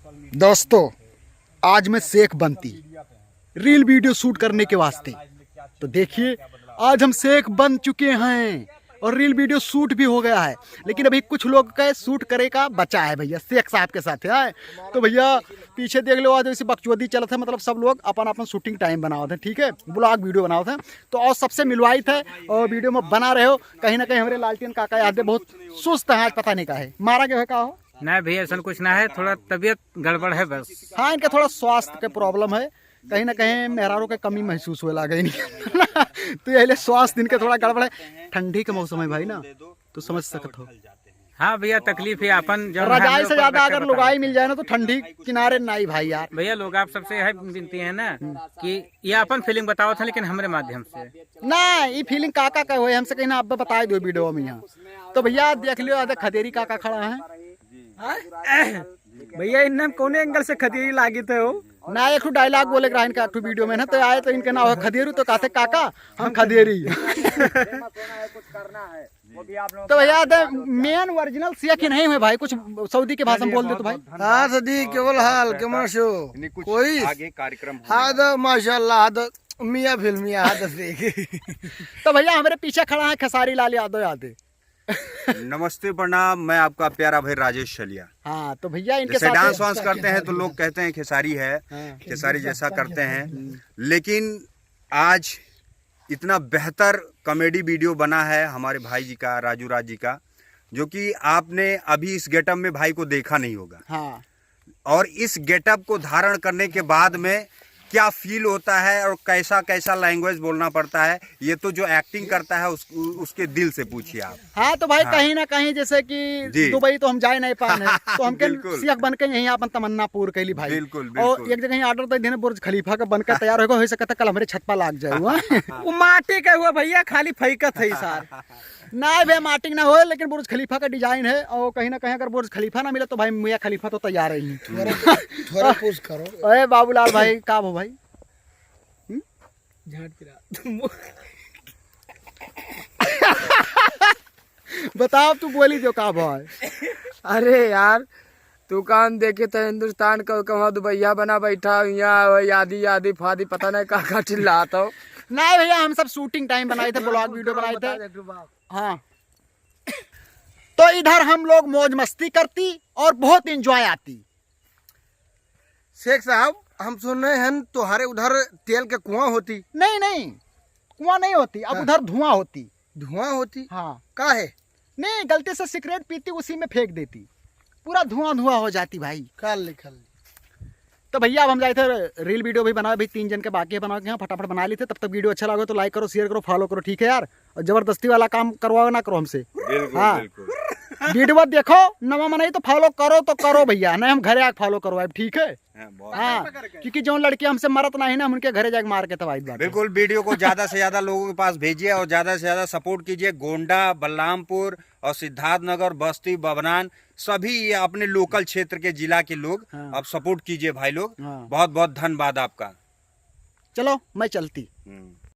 दोस्तों, आज मैं शेख बनती रील वीडियो शूट करने के वास्ते। तो देखिए, आज हम शेख बन चुके हैं और रील वीडियो शूट भी हो गया है। लेकिन अभी कुछ लोग का शूट करे का बचा है भैया, शेख साहब के साथ है। तो भैया पीछे देख लो, आज ऐसी बकचोदी चलत है, मतलब सब लोग अपन अपन शूटिंग टाइम बनाओ थे, ठीक है, ब्लॉग वीडियो बनाओ थे। तो और सबसे मिलवाई थे और वीडियो में बना रहे हो। कहीं ना कहीं हमारे लालटेन काका याद बहुत सुस्त है, आज पता नहीं का है, मारा गया है का हो? नहीं भैया, ऐसा कुछ ना है, थोड़ा तबीयत गड़बड़ है बस। हाँ, इनका थोड़ा स्वास्थ्य का प्रॉब्लम है, कहीं ना कहीं मेहरारों की कमी महसूस होने लगे तो यही स्वास्थ्य इनके थोड़ा गड़बड़ है। ठंडी के मौसम है भाई ना, तो समझ सकते हो। हाँ भैया, तकलीफ है अपन जो रजाई से ज्यादा अगर लुगाई मिल जाए ना तो ठंडी किनारे नहीं भाई यार। भैया लोग आप सबसे है विनती है ना कि ये अपन फीलिंग बताओ था, लेकिन हमारे माध्यम से ना ये फीलिंग काका का हुए हमसे कहीं ना आप बता दो वीडियो में यहाँ। तो भैया देख लियो, आधा खदेरी काका खड़ा है भैया। इन कौन एंगल से खदेरी लागे थे हो ना, एक डायलॉग बोले रहा इनका वीडियो में ना, तो आए तो इनका नाम है खदेरू, तो कहते काका हम खदेरी तो भैया मेन ओरिजिनल शेख ही नहीं हुए भाई, कुछ सऊदी के भाषा में बोल दे तो भाई। हाँ सदी केवल हाल के माशो कोई आगे कार्यक्रम हाद माशाल्लाह हाद मियां फिल्मिया हाद देख। तो भैया हमारे पीछे खड़ा है खेसारी लाल यादव। नमस्ते प्रणाम, मैं आपका प्यारा भाई राजेश शलिया। हाँ, तो भैया इनके जैसे साथ डांस वांस करते हैं तो लोग कहते हैं खेसारी है, खेसारी जैसा करते हैं। लेकिन आज इतना बेहतर कॉमेडी वीडियो बना है हमारे भाई जी का, राजू राज जी का, जो कि आपने अभी इस गेटअप में भाई को देखा नहीं होगा। हाँ, और इस गेटअप को धारण करने के बाद में क्या फील होता है और कैसा कैसा लैंग्वेज बोलना पड़ता है, ये तो जो एक्टिंग करता है उसके दिल से पूछिए आप। हाँ, तो भाई कहीं ना कहीं जैसे कि दुबई तो हम जा नहीं पाए हैं, तो हम शेख बन के यहीं अपन तमन्ना पूर्ण कैली भाई। बिल्कुल, और एक जगह ऑर्डर दे देने बुर्ज खलीफा का बनकर तैयार होगा, हो सकता है कल हमारे छत पर लाग जाए वो माटी का हुआ भैया, खाली फैकत है सार नहीं भैया, मार्टिंग ना हो, लेकिन बुर्ज खलीफा का डिजाइन है। और कहीं ना कहीं अगर बुर्ज खलीफा ना मिले तो भाई मियां खलीफा तो तैयार ही थोड़ा पुश करो। अरे बाबूलाल भाई का हो भाई, बताओ तू बोली जो का भाई। अरे यार दुकान देखे तो हिंदुस्तान का कहाँ दुबैया बना बैठा यहाँ यादी यादी फादी पता नहीं कहाँ चिल्लाता हो। नहीं भैया, हम सब शूटिंग टाइम बनाए थे, ब्लॉग वीडियो बनाए थे। हाँ, तो इधर हम लोग मौज मस्ती करती और बहुत एंजॉय आती। शेख साहब हम सुन रहे हैं तुम्हारे उधर तेल के कुआं होती? नहीं नहीं, कुआं नहीं होती, अब उधर धुआं होती। धुआं होती? हाँ, का है? नहीं, गलती से सिगरेट पीती, उसी में फेंक देती, पूरा धुआं धुआं हो जाती भाई। खाली तो भैया अब हम जाए थे रील वीडियो भी बना, भाई 3 जन के बाकी है बना के, फटाफट बना ली थे। तब तक वीडियो अच्छा लगा तो लाइक करो, शेयर करो, फॉलो करो, ठीक है यार। और जबरदस्ती वाला काम करवाओ ना करो हमसे। हाँ, वीडियो देखो नवा मनाई तो फॉलो करो तो करो भैया, नहीं हम घरे आके फॉलो करो, ठीक है। हाँ, क्योंकि जो लड़की हमसे मरत नहीं ना, हम उनके घरे जाके मार के तबाही। बिल्कुल, वीडियो को ज्यादा से ज्यादा लोगों के पास भेजिए और ज्यादा से ज्यादा सपोर्ट कीजिए। गोंडा, बलरामपुर और सिद्धार्थनगर, बस्ती, बबनान, सभी ये अपने लोकल क्षेत्र के जिला के लोग अब सपोर्ट कीजिए भाई लोग। बहुत बहुत धन्यवाद आपका। चलो मैं चलती।